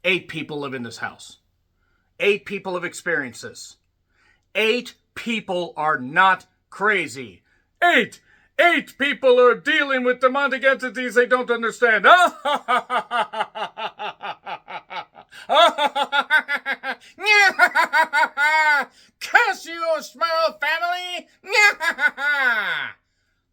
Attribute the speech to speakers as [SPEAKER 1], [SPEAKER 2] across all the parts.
[SPEAKER 1] 8 people live in this house. 8 people have experienced this. 8 people are not crazy. 8 people are dealing with demonic entities they don't understand. Curse you, small family!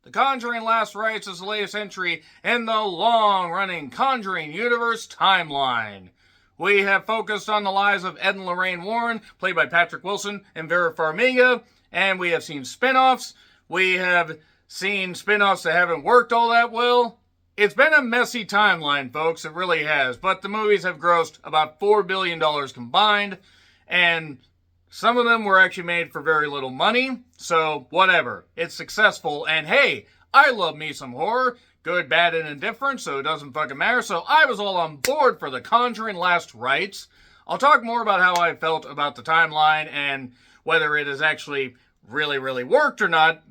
[SPEAKER 1] The Conjuring Last Rites is the latest entry in the long-running Conjuring Universe timeline. We have focused on the lives of Ed and Lorraine Warren, played by Patrick Wilson and Vera Farmiga, and we have seen spin-offs. We have seen spin-offs that haven't worked all that well. It's been a messy timeline, folks. It really has. But the movies have grossed about $4 billion combined, and some of them were actually made for very little money. So, whatever. It's successful, and hey, I love me some horror. Good, bad, and indifferent, so it doesn't fucking matter. So I was all on board for the Conjuring Last Rites. I'll talk more about how I felt about the timeline and whether it has actually really worked or not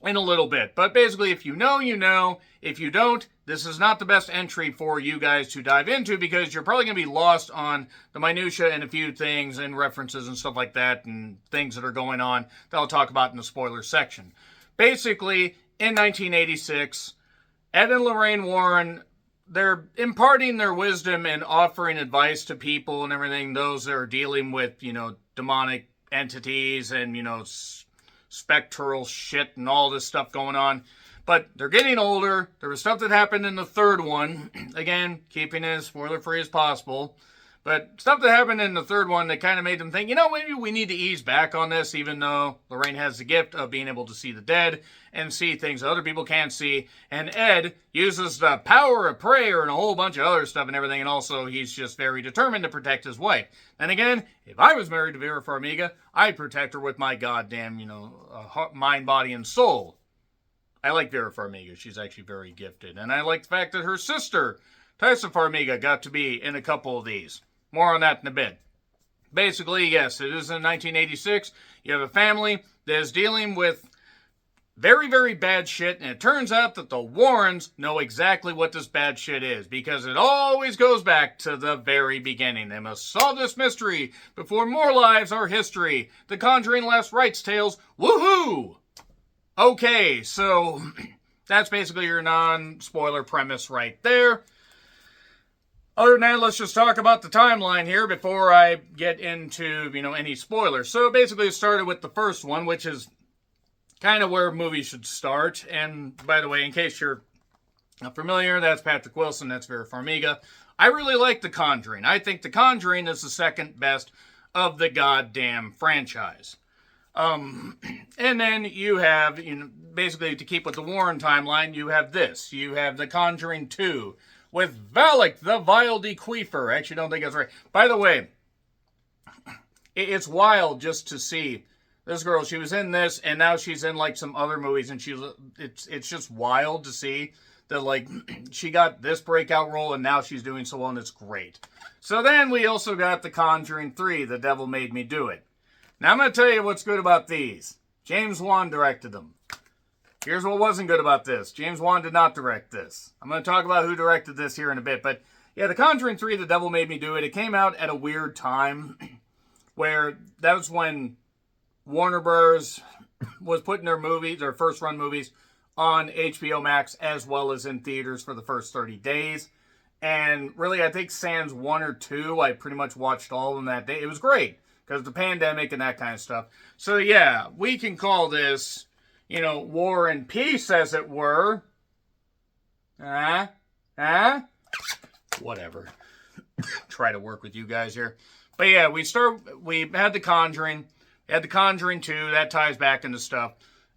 [SPEAKER 1] in a little bit. But basically, if you know, you know. If you don't, this is not the best entry for you guys to dive into because you're probably going to be lost on the minutia and a few things and references and stuff like that and things that are going on that I'll talk about in the spoiler section. Basically, in 1986, Ed and Lorraine Warren, they're imparting their wisdom and offering advice to people and everything, those that are dealing with, demonic entities and, spectral shit and all this stuff going on. But they're getting older. There was stuff that happened in the third one. Again, keeping it as spoiler-free as possible. But stuff that happened in the third one that kind of made them think, maybe we need to ease back on this, even though Lorraine has the gift of being able to see the dead and see things other people can't see. And Ed uses the power of prayer and a whole bunch of other stuff and everything. And also, he's just very determined to protect his wife. And again, if I was married to Vera Farmiga, I'd protect her with my goddamn, mind, body, and soul. I like Vera Farmiga. She's actually very gifted. And I like the fact that her sister, Taissa Farmiga, got to be in a couple of these. More on that in a bit. Basically, yes, it is in 1986. You have a family that is dealing with very bad shit, and it turns out that the Warrens know exactly what this bad shit is, because it always goes back to the very beginning. They must solve this mystery before more lives are history. The Conjuring Last Rites tales, woohoo! Okay, so that's basically your non-spoiler premise right there. Other than that, let's just talk about the timeline here before I get into, any spoilers. So basically it started with the first one, which is kind of where movies should start. And by the way, in case you're not familiar, that's Patrick Wilson, that's Vera Farmiga. I really like The Conjuring. I think The Conjuring is the second best of the goddamn franchise. And then you have, basically to keep with the Warren timeline, you have this. You have The Conjuring 2 with Valak the Vile Deceiver. I actually don't think that's right. By the way, it's wild just to see this girl. She was in this, and now she's in like some other movies, and it's just wild to see that like she got this breakout role, and now she's doing so well, and it's great. So then we also got The Conjuring 3, The Devil Made Me Do It. Now I'm going to tell you what's good about these. James Wan directed them. Here's what wasn't good about this. James Wan did not direct this. I'm going to talk about who directed this here in a bit. But yeah, The Conjuring 3, The Devil Made Me Do It. It came out at a weird time where that was when Warner Bros. Was putting their first run movies on HBO Max as well as in theaters for the first 30 days. And really, I think sans 1 or 2, I pretty much watched all of them that day. It was great because of the pandemic and that kind of stuff. So yeah, we can call this, War and Peace, as it were. Whatever. Try to work with you guys here. But yeah, we had The Conjuring. We had The Conjuring 2. That ties back into stuff.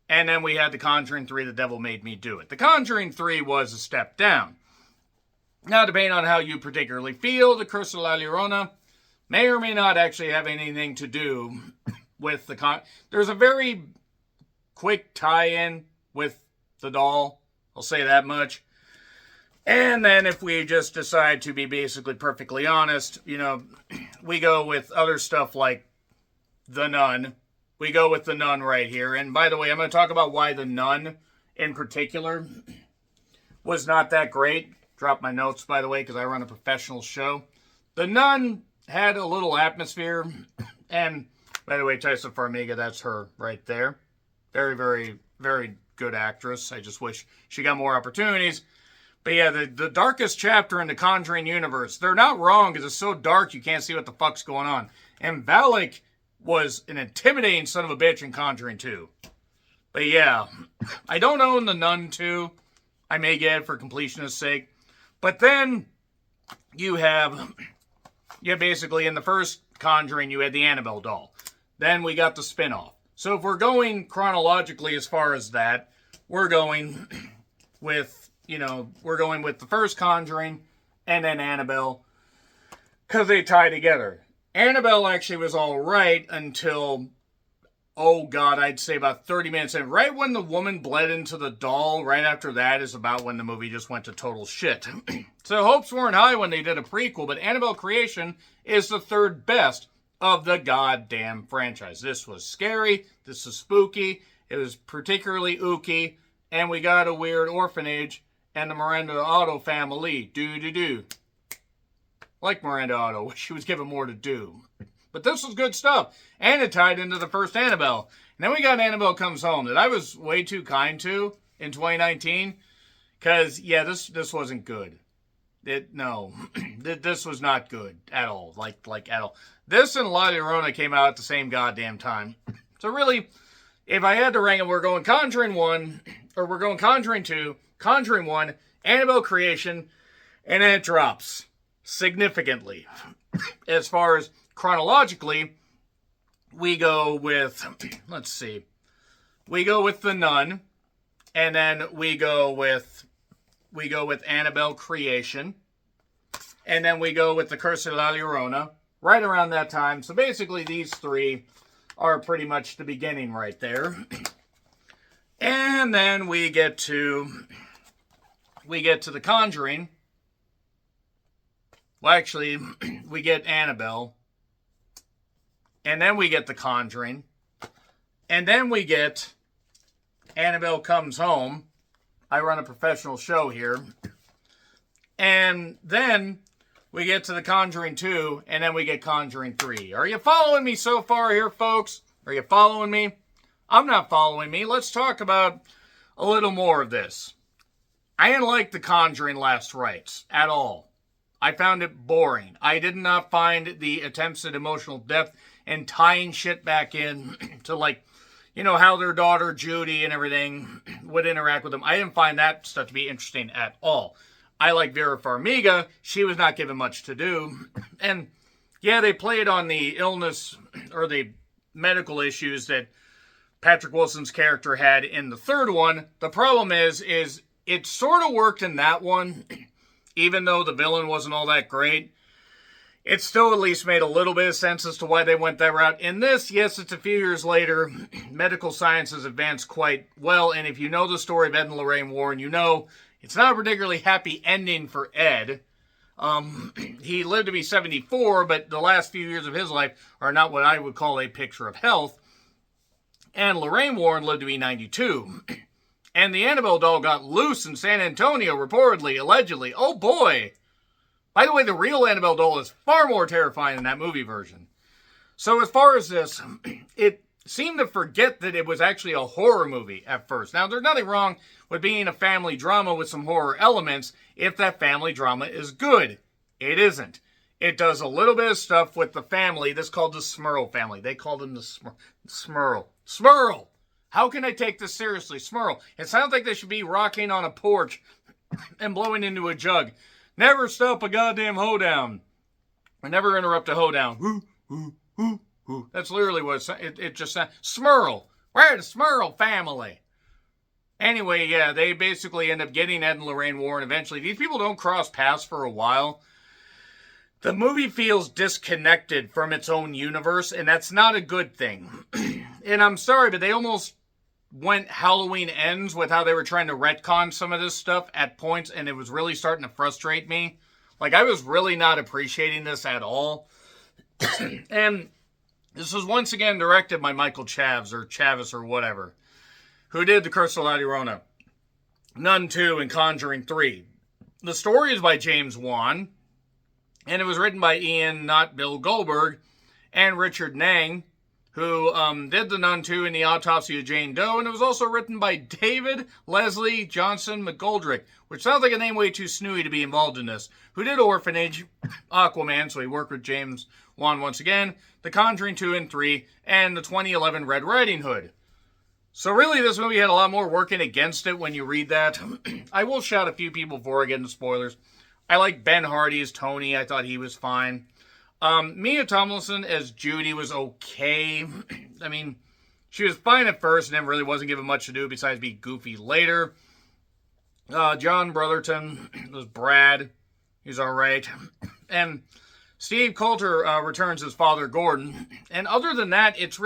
[SPEAKER 1] And then we had The Conjuring 3, The Devil Made Me Do It. The Conjuring 3 was a step down. Now, depending on how you particularly feel, the Curse of La Llorona may or may not actually have anything to do with There's a very quick tie-in with the doll. I'll say that much. And then if we just decide to be basically perfectly honest, we go with other stuff like The Nun. We go with The Nun right here. And by the way, I'm going to talk about why The Nun in particular was not that great. Drop my notes, by the way, because I run a professional show. The Nun had a little atmosphere, and by the way, Taissa Farmiga, that's her right there. Very, very, very good actress. I just wish she got more opportunities. But yeah, the darkest chapter in the Conjuring universe, they're not wrong because it's so dark you can't see what the fuck's going on. And Valak was an intimidating son of a bitch in Conjuring 2. But yeah, I don't own the Nun 2. I may get it for completionist's sake. But then you have basically in the first Conjuring, you had the Annabelle doll. Then we got the spin-off. So if we're going chronologically as far as that, we're going with, the first Conjuring and then Annabelle because they tie together. Annabelle actually was all right until, I'd say about 30 minutes in. Right when the woman bled into the doll, right after that is about when the movie just went to total shit. So hopes weren't high when they did a prequel, but Annabelle Creation is the third best of the goddamn franchise. This was scary, this was spooky, it was particularly ooky, and we got a weird orphanage and the Miranda Otto family. Do. Like Miranda Otto, she was given more to do. But this was good stuff. And it tied into the first Annabelle. And then we got Annabelle Comes Home that I was way too kind to in 2019. Because, yeah, this wasn't good. This was not good at all. Like at all. This and La Llorona came out at the same goddamn time. So really, if I had to rank it, we're going Conjuring 1, or we're going Conjuring 2, Conjuring 1, Annabelle Creation, and then it drops significantly. As far as chronologically, we go with, we go with The Nun, and then we go with Annabelle Creation, and then we go with The Curse of La Llorona, right around that time. So basically these three are pretty much the beginning right there. And then we get to The Conjuring. Well, actually, we get Annabelle. And then we get The Conjuring. And then we get Annabelle Comes Home. I run a professional show here. And then we get to The Conjuring 2. And then we get Conjuring 3. Are you following me so far here, folks? Are you following me? I'm not following me. Let's talk about a little more of this. I didn't like The Conjuring Last Rites at all. I found it boring. I did not find the attempts at emotional depth and tying shit back in to how their daughter Judy and everything would interact with them. I didn't find that stuff to be interesting at all. I like Vera Farmiga. She was not given much to do. And yeah, they played on the illness or the medical issues that Patrick Wilson's character had in the third one. The problem is it sort of worked in that one, even though the villain wasn't all that great. It still at least made a little bit of sense as to why they went that route. In this, yes, it's a few years later. Medical science has advanced quite well, and if you know the story of Ed and Lorraine Warren, you know it's not a particularly happy ending for Ed. He lived to be 74, but the last few years of his life are not what I would call a picture of health. And Lorraine Warren lived to be 92. And the Annabelle doll got loose in San Antonio, reportedly, allegedly. Oh boy! By the way, the real Annabelle doll is far more terrifying than that movie version. So as far as this, it seemed to forget that it was actually a horror movie at first. Now, there's nothing wrong with being a family drama with some horror elements if that family drama is good. It isn't. It does a little bit of stuff with the family that's called the Smurl family. They call them the Smurl. Smurl! How can I take this seriously? Smurl. It sounds like they should be rocking on a porch and blowing into a jug. Never stop a goddamn hoedown. Or never interrupt a hoedown. That's literally what it just sounds. Smurl. We're the Smurl family. Anyway, yeah, they basically end up getting Ed and Lorraine Warren eventually. These people don't cross paths for a while. The movie feels disconnected from its own universe, and that's not a good thing. And I'm sorry, but they almost went Halloween Ends with how they were trying to retcon some of this stuff at points, and it was really starting to frustrate me. I was really not appreciating this at all. And this was once again directed by Michael Chavis or whatever, who did The Curse of La Llorona, Nun 2, and Conjuring 3. The story is by James Wan. And it was written by Ian, not Bill Goldberg, and Richard Nang, who did The Nun 2 and The Autopsy of Jane Doe, and it was also written by David Leslie Johnson McGoldrick, which sounds like a name way too snooty to be involved in this, who did Orphanage, Aquaman, so he worked with James Wan once again, The Conjuring 2 and 3, and the 2011 Red Riding Hood. So really, this movie had a lot more working against it when you read that. I will shout a few people before I get into spoilers. I like Ben Hardy as Tony. I thought he was fine. Mia Tomlinson as Judy was okay. I mean, she was fine at first and then really wasn't given much to do besides be goofy later. John Brotherton was Brad. He's alright. And Steve Coulter returns as Father Gordon. And other than that, it's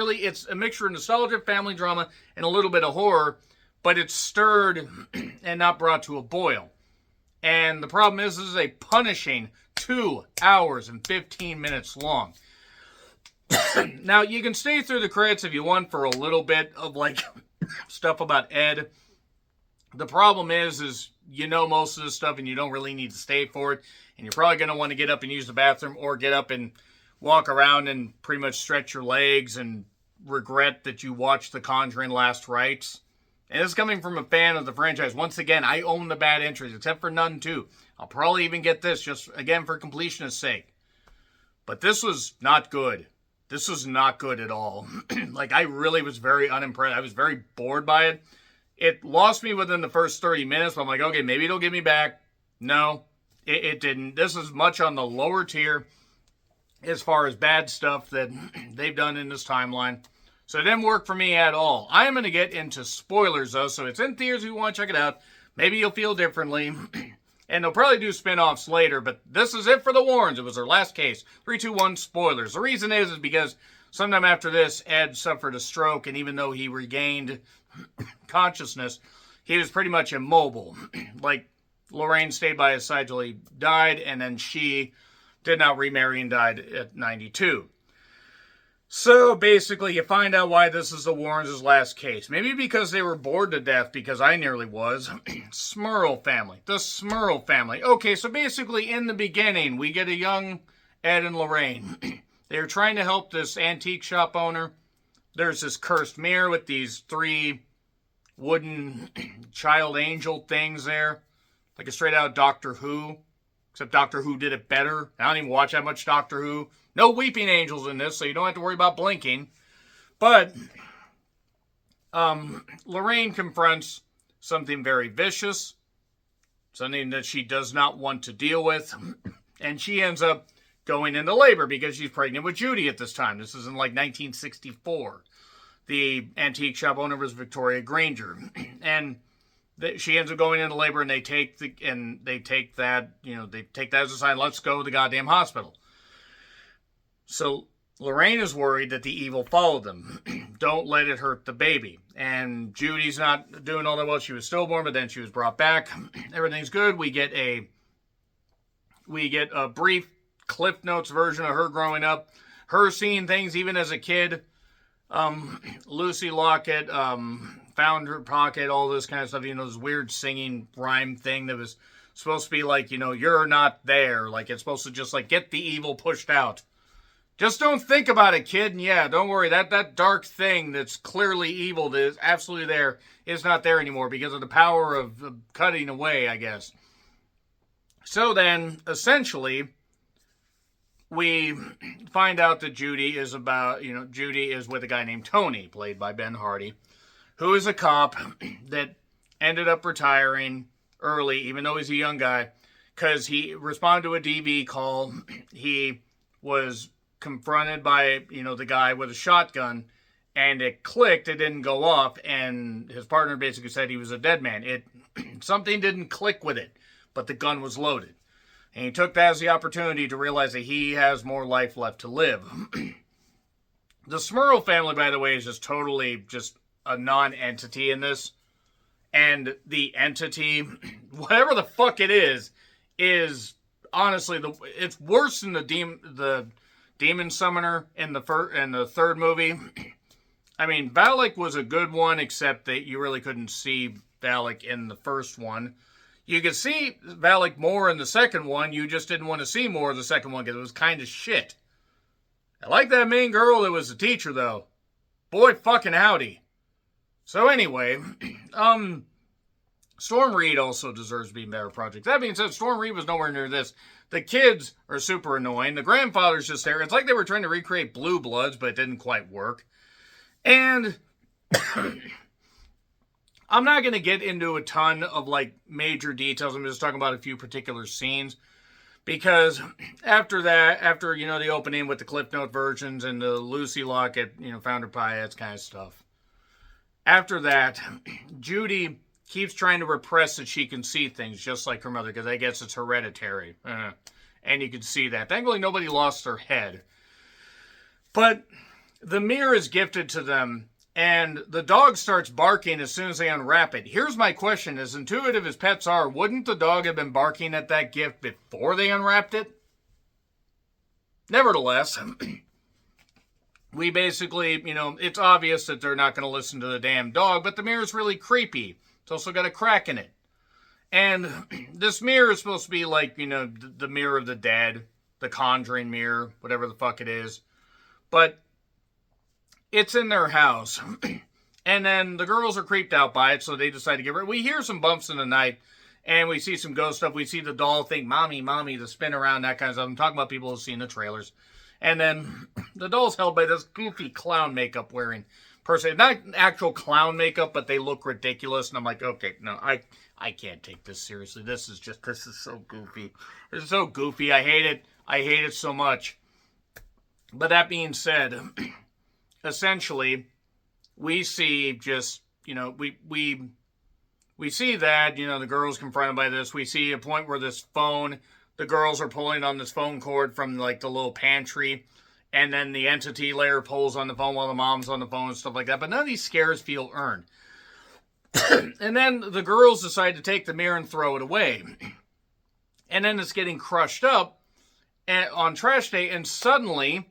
[SPEAKER 1] a mixture of nostalgia, family drama, and a little bit of horror, but it's stirred and not brought to a boil. And the problem is, this is a punishing 2 hours and 15 minutes long. Now, you can stay through the credits if you want for a little bit of, like, stuff about Ed. The problem is you know most of this stuff and you don't really need to stay for it. And you're probably going to want to get up and use the bathroom or get up and walk around and pretty much stretch your legs and regret that you watched The Conjuring Last Rites. And this is coming from a fan of the franchise. Once again, I own the bad entries, except for Nun 2. I'll probably even get this, just, again, for completionist's sake. But this was not good. This was not good at all. Like, I really was very unimpressed. I was very bored by it. It lost me within the first 30 minutes, but I'm like, okay, maybe it'll get me back. No, it didn't. This is much on the lower tier as far as bad stuff that they've done in this timeline. So it didn't work for me at all. I am going to get into spoilers, though, so it's in theaters if you want to check it out. Maybe you'll feel differently. And they'll probably do spin-offs later, but this is it for the Warrens. It was their last case. 3, 2, 1, spoilers. The reason is because sometime after this, Ed suffered a stroke, and even though he regained consciousness, he was pretty much immobile. Like, Lorraine stayed by his side till he died, and then she did not remarry and died at 92. So, basically, you find out why this is the Warrens' last case. Maybe because they were bored to death, because I nearly was. Smurl family. The Smurl family. Okay, so basically, in the beginning, we get a young Ed and Lorraine. They're trying to help this antique shop owner. There's this cursed mirror with these 3 wooden child angel things there. Like a straight out Doctor Who. Except Doctor Who did it better. I don't even watch that much Doctor Who. No weeping angels in this, so you don't have to worry about blinking. But Lorraine confronts something very vicious. Something that she does not want to deal with. And she ends up going into labor because she's pregnant with Judy at this time. This is in like 1964. The antique shop owner was Victoria Granger. And she ends up going into labor, and they take that as a sign, let's go to the goddamn hospital. So Lorraine is worried that the evil followed them. Don't let it hurt the baby. And Judy's not doing all that well. She was stillborn, but then she was brought back. Everything's good. We get a brief Cliff Notes version of her growing up. Her seeing things even as a kid. Lucy Lockett found her pocket, all this kind of stuff. This weird singing rhyme thing that was supposed to be like, you're not there. Like, it's supposed to just, like, get the evil pushed out. Just don't think about it, kid. And yeah, don't worry. That dark thing that's clearly evil, that is absolutely there, is not there anymore because of the power of cutting away, I guess. So then, essentially, we find out that Judy is with a guy named Tony, played by Ben Hardy, who is a cop that ended up retiring early, even though he's a young guy, because he responded to a DV call. He was confronted by, the guy with a shotgun, and it clicked. It didn't go off, and his partner basically said he was a dead man. Something didn't click with it, but the gun was loaded. And he took that as the opportunity to realize that he has more life left to live. The Smurl family, by the way, is just totally just a non-entity in this. And the entity, whatever the fuck it is honestly, it's worse than the demon summoner in the third movie. I mean, Valak was a good one, except that you really couldn't see Valak in the first one. You could see Valak more in the second one. You just didn't want to see more of the second one because it was kind of shit. I like that main girl that was the teacher, though. Boy fucking howdy. So anyway, Storm Reed also deserves to be in better projects. That being said, Storm Reed was nowhere near this. The kids are super annoying. The grandfather's just there. It's like they were trying to recreate Blue Bloods, but it didn't quite work. And I'm not going to get into a ton of like major details. I'm just talking about a few particular scenes. Because after that, after, the opening with the Cliff Note versions and the Lucy Lockett, Founder Pie, that kind of stuff. After that, Judy keeps trying to repress that she can see things just like her mother, because I guess it's hereditary. And you can see that. Thankfully, nobody lost their head. But the mirror is gifted to them, and the dog starts barking as soon as they unwrap it. Here's my question. As intuitive as pets are, wouldn't the dog have been barking at that gift before they unwrapped it? Nevertheless, we basically, it's obvious that they're not going to listen to the damn dog, but the mirror's really creepy. It's also got a crack in it. And this mirror is supposed to be like, the mirror of the dead, the Conjuring mirror, whatever the fuck it is. But it's in their house. And then the girls are creeped out by it, so they decide to get rid of it. We hear some bumps in the night, and we see some ghost stuff. We see the doll thing, mommy, the spin around, that kind of stuff. I'm talking about people who've seen the trailers. And then the doll's held by this goofy clown makeup wearing person. Not actual clown makeup, but they look ridiculous. And I'm like, okay, no, I can't take this seriously. This is so goofy. This is so goofy. I hate it. I hate it so much. But that being said, essentially, we see just, we see that, the girl's confronted by this. We see a point where this phone, the girls are pulling on this phone cord from like the little pantry. And then the entity layer pulls on the phone while the mom's on the phone and stuff like that. But none of these scares feel earned. And then the girls decide to take the mirror and throw it away. And then it's getting crushed up on trash day. And suddenly,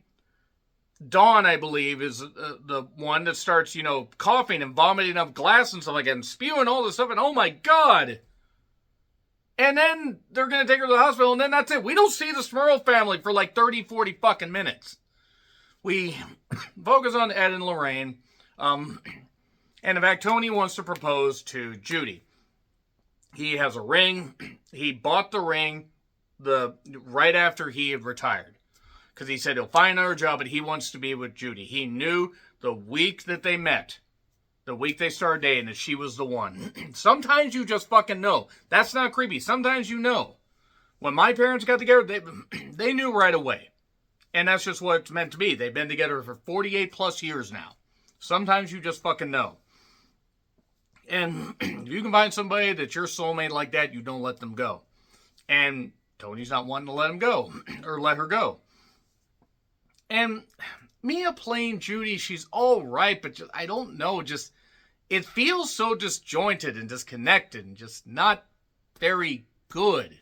[SPEAKER 1] Dawn, I believe, is the one that starts, coughing and vomiting up glass and stuff like that. And spewing all this stuff. And oh my God. And then they're going to take her to the hospital. And then that's it. We don't see the Smurl family for like 30, 40 fucking minutes. We focus on Ed and Lorraine. And in fact, Tony wants to propose to Judy. He has a ring. He bought the ring right after he had retired. Because he said he'll find another job, but he wants to be with Judy. He knew the week that they met, the week they started dating, that she was the one. Sometimes you just fucking know. That's not creepy. Sometimes you know. When my parents got together, they knew right away. And that's just what it's meant to be. They've been together for 48 plus years now. Sometimes you just fucking know. And if you can find somebody that's your soulmate like that, you don't let them go. And Tony's not wanting to let him go. Or let her go. And Mia playing Judy, she's all right, but just, I don't know, just, it feels so disjointed and disconnected and just not very good.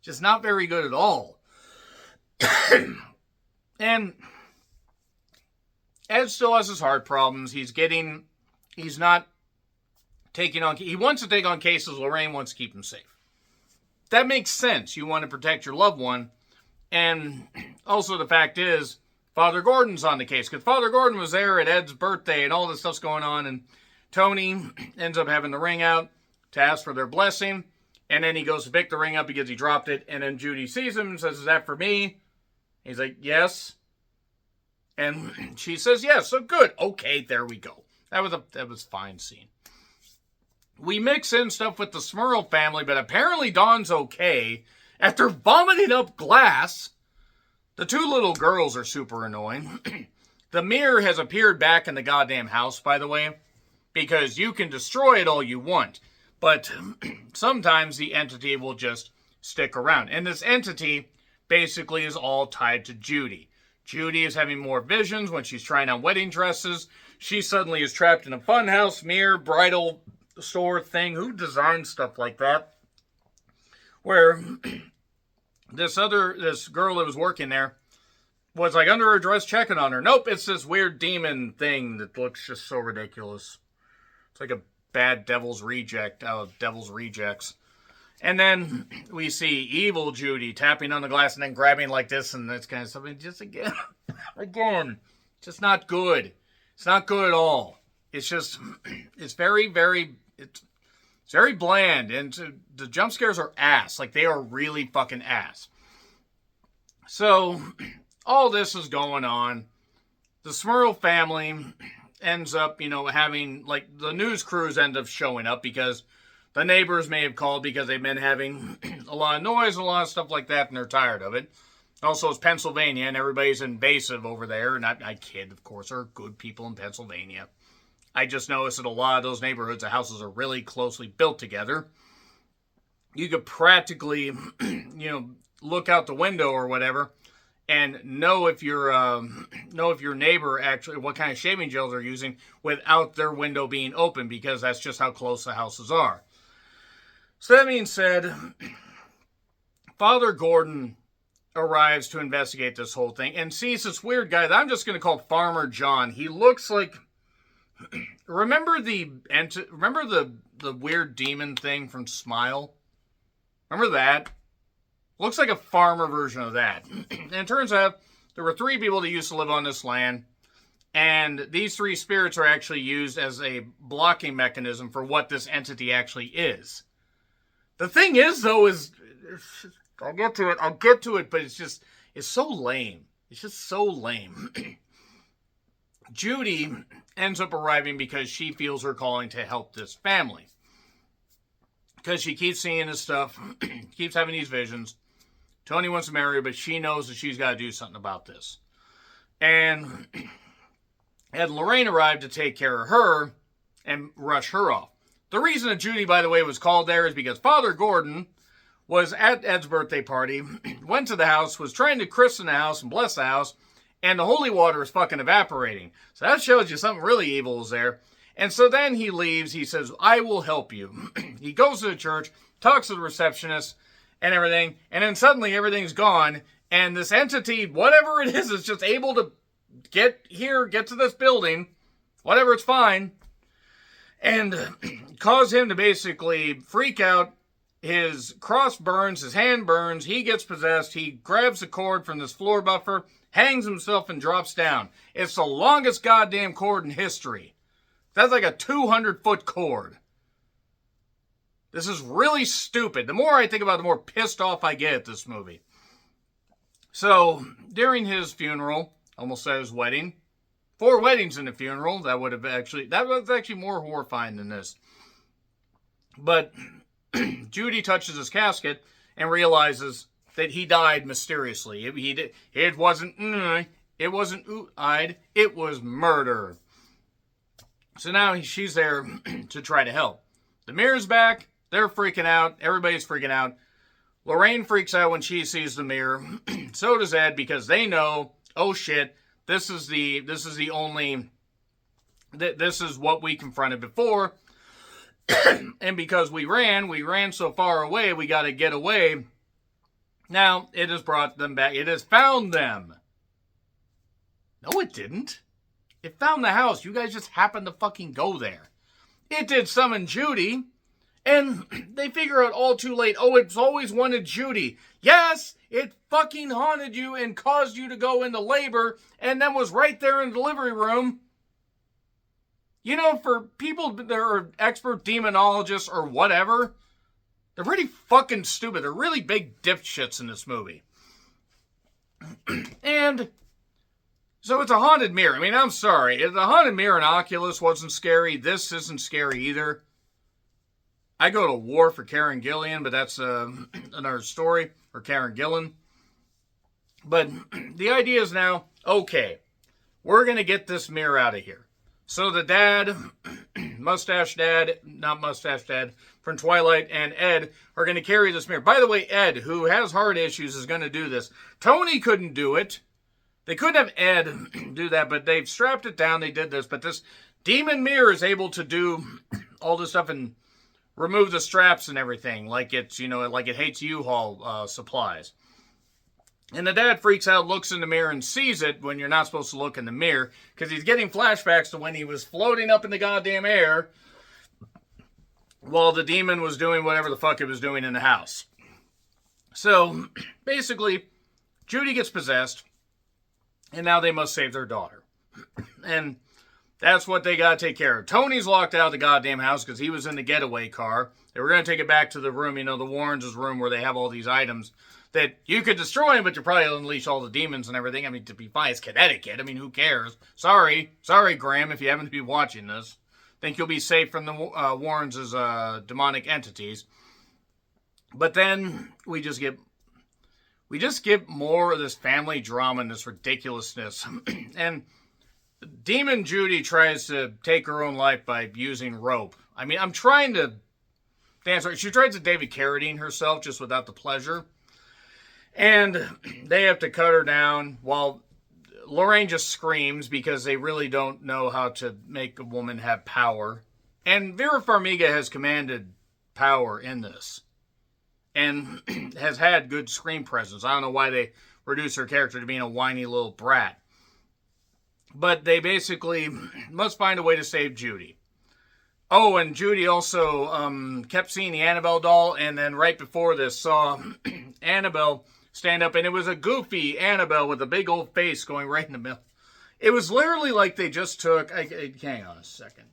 [SPEAKER 1] Just not very good at all. And Ed still has his heart problems. He's not taking on, he wants to take on cases. Lorraine wants to keep him safe. That makes sense. You want to protect your loved one. And also the fact is, Father Gordon's on the case. Because Father Gordon was there at Ed's birthday and all this stuff's going on. And Tony ends up having the ring out to ask for their blessing. And then he goes to pick the ring up because he dropped it. And then Judy sees him and says, "Is that for me?" He's like, "Yes." And she says, "Yes." So good. Okay, there we go. That was a fine scene. We mix in stuff with the Smurl family, but apparently Dawn's okay. After vomiting up glass, the two little girls are super annoying. The mirror has appeared back in the goddamn house, by the way, because you can destroy it all you want. But sometimes the entity will just stick around. And this entity basically is all tied to Judy. Judy is having more visions when she's trying on wedding dresses. She suddenly is trapped in a funhouse, mirror, bridal store thing. Who designed stuff like that? Where this girl that was working there was like under her dress checking on her. Nope, it's this weird demon thing that looks just so ridiculous. It's like a bad devil's reject out of Devil's Rejects. And then we see evil Judy tapping on the glass and then grabbing like this and that's kind of stuff. And just again, just not good. It's not good at all. It's just, it's very bland. And the jump scares are ass. Like, they are really fucking ass. So, all this is going on. The Smurl family ends up, having, like, the news crews end up showing up because the neighbors may have called because they've been having a lot of noise and a lot of stuff like that, and they're tired of it. Also, it's Pennsylvania, and everybody's invasive over there, and I kid, of course. There are good people in Pennsylvania. I just noticed that a lot of those neighborhoods, the houses are really closely built together. You could practically, look out the window or whatever and know if your neighbor actually, what kind of shaving gels they're using without their window being open, because that's just how close the houses are. So that being said, Father Gordon arrives to investigate this whole thing and sees this weird guy that I'm just going to call Farmer John. He looks like, remember the weird demon thing from Smile? Remember that? Looks like a farmer version of that. And it turns out there were 3 people that used to live on this land, and these 3 spirits are actually used as a blocking mechanism for what this entity actually is. The thing is, though, I'll get to it, but it's so lame. It's just so lame. Judy ends up arriving because she feels her calling to help this family. Because she keeps seeing this stuff, keeps having these visions. Tony wants to marry her, but she knows that she's got to do something about this. And Ed and Lorraine arrived to take care of her and rush her off. The reason that Judy, by the way, was called there is because Father Gordon was at Ed's birthday party, went to the house, was trying to christen the house and bless the house, and the holy water is fucking evaporating. So that shows you something really evil is there. And so then he leaves. He says, I will help you. He goes to the church, talks to the receptionist and everything, and then suddenly everything's gone, and this entity, whatever it is just able to get to this building, whatever, it's fine, and cause him to basically freak out. His cross burns, his hand burns, he gets possessed, he grabs the cord from this floor buffer, hangs himself, and drops down. It's the longest goddamn cord in history. That's like a 200-foot cord. This is really stupid. The more I think about it, the more pissed off I get at this movie. So, during his funeral, almost said his wedding, 4 weddings in the funeral, that was actually more horrifying than this. But Judy touches his casket and realizes that he died mysteriously. It wasn't ooh-eyed, it was murder. So now she's there to try to help. The mirror's back. They're freaking out. Everybody's freaking out. Lorraine freaks out when she sees the mirror. So does Ed, because they know, oh shit, this is what we confronted before. And because we ran so far away, we got to get away. Now, it has brought them back. It has found them. No, it didn't. It found the house. You guys just happened to fucking go there. It did summon Judy, and they figure out all too late, oh, it's always wanted Judy. Yes, it fucking haunted you and caused you to go into labor, and then was right there in the delivery room. For people that are expert demonologists or whatever, they're pretty fucking stupid. They're really big dipshits in this movie. And so it's a haunted mirror. I mean, I'm sorry. If the haunted mirror in Oculus wasn't scary, this isn't scary either. I go to war for Karen Gillan, but that's another story, or Karen Gillan. But the idea is now, okay, we're going to get this mirror out of here. So the dad, not mustache dad, from Twilight, and Ed are going to carry this mirror. By the way, Ed, who has heart issues, is going to do this. Tony couldn't do it. They couldn't have Ed do that, but they've strapped it down. They did this. But this demon mirror is able to do all this stuff and remove the straps and everything, like it's, like it hates U-Haul supplies. And the dad freaks out, looks in the mirror, and sees it when you're not supposed to look in the mirror, because he's getting flashbacks to when he was floating up in the goddamn air while the demon was doing whatever the fuck it was doing in the house. So, basically, Judy gets possessed, and now they must save their daughter. And that's what they gotta take care of. Tony's locked out of the goddamn house because he was in the getaway car. They were gonna take it back to the room, the Warrens' room, where they have all these items that you could destroy them, but you probably unleash all the demons and everything. I mean, to be fine, it's Connecticut. I mean, who cares? Sorry, Graham, if you happen to be watching this. Think you'll be safe from the Warrens' demonic entities. But then we just get more of this family drama and this ridiculousness. And Demon Judy tries to take her own life by using rope. I mean, I'm trying to dance her. She tries to David Carradine herself just without the pleasure. And they have to cut her down while Lorraine just screams because they really don't know how to make a woman have power. And Vera Farmiga has commanded power in this. And has had good screen presence. I don't know why they reduce her character to being a whiny little brat. But they basically must find a way to save Judy. Oh, and Judy also kept seeing the Annabelle doll, and then right before this saw Annabelle stand up, and it was a goofy Annabelle with a big old face going right in the middle. It was literally like they just took... hang on a second.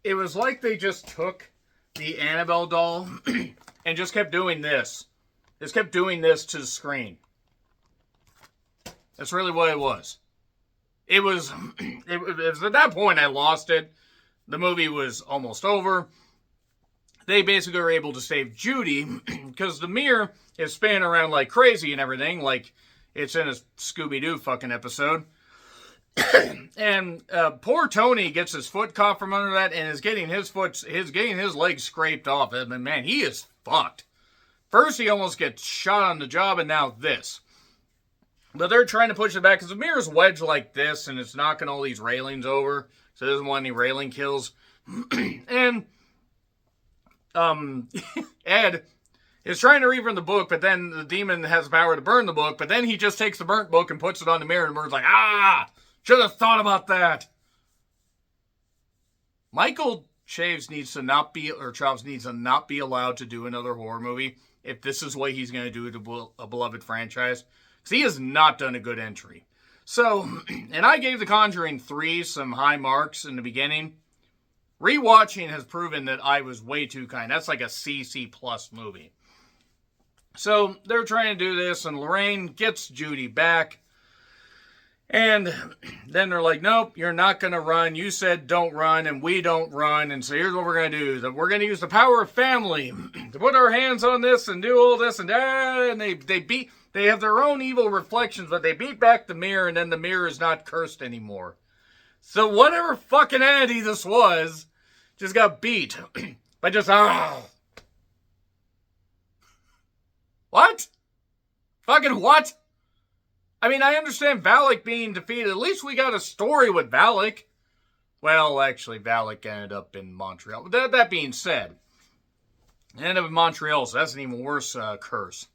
[SPEAKER 1] It was like they just took the Annabelle doll and just kept doing this. Just kept doing this to the screen. That's really what it was. It was at that point I lost it. The movie was almost over. They basically were able to save Judy because the mirror is spinning around like crazy and everything, like it's in a Scooby-Doo fucking episode. And poor Tony gets his foot caught from under that and is getting his leg scraped off. I mean, man, he is fucked. First, he almost gets shot on the job, and now this. But they're trying to push it back because the mirror's wedged like this, and it's knocking all these railings over, so it doesn't want any railing kills. And Ed is trying to read from the book, but then the demon has the power to burn the book, but then he just takes the burnt book and puts it on the mirror, and the mirror's like, should have thought about that. Michael Chaves needs to not be allowed to do another horror movie if this is what he's going to do to a beloved franchise. Because he has not done a good entry. So, and I gave The Conjuring 3 some high marks in the beginning. Rewatching has proven that I was way too kind. That's like a CC plus movie. So, they're trying to do this, and Lorraine gets Judy back. And then they're like, nope, you're not going to run. You said don't run, and we don't run. And so here's what we're going to do. We're going to use the power of family to put our hands on this and do all this. And they have their own evil reflections, but they beat back the mirror, and then the mirror is not cursed anymore. So whatever fucking entity this was, just got beat. By just, What? Fucking what? I mean, I understand Valak being defeated. At least we got a story with Valak. Well, actually, Valak ended up in Montreal. That being said, it ended up in Montreal, so that's an even worse curse.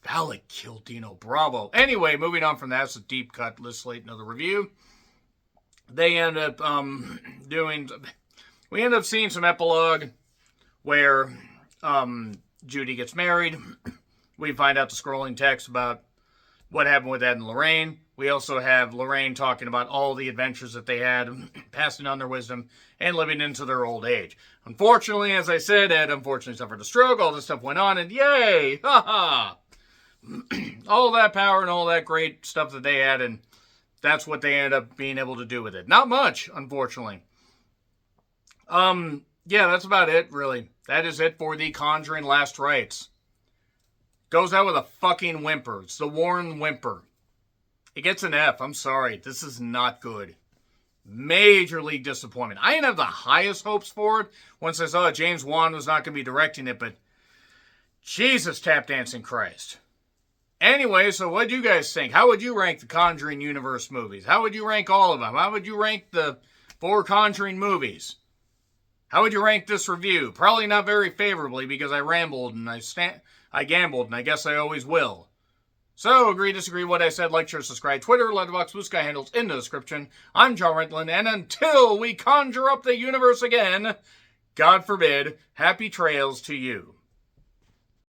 [SPEAKER 1] Valak killed Dino Bravo. Anyway, moving on from that, it's a deep cut this late into the review. They end up we end up seeing some epilogue where Judy gets married. We find out the scrolling text about what happened with Ed and Lorraine. We also have Lorraine talking about all the adventures that they had, passing on their wisdom, and living into their old age. Unfortunately, as I said, Ed unfortunately suffered a stroke. All this stuff went on, and yay! Ha-ha! All that power and all that great stuff that they had, and that's what they ended up being able to do with it. Not much, unfortunately. Yeah, that's about it, really. That is it for The Conjuring Last Rites. Goes out with a fucking whimper. It's the Warren whimper. It gets an F. I'm sorry. This is not good. Major league disappointment. I didn't have the highest hopes for it once I saw James Wan was not going to be directing it, but Jesus, tap dancing Christ. Anyway, so what do you guys think? How would you rank the Conjuring Universe movies? How would you rank all of them? How would you rank the 4 Conjuring movies? How would you rank this review? Probably not very favorably because I rambled and I gambled, and I guess I always will. So, agree, disagree, what I said, like, share, subscribe, Twitter, Letterboxd, Blue Sky handles in the description. I'm John Rentlin, and until we conjure up the universe again, God forbid, happy trails to you.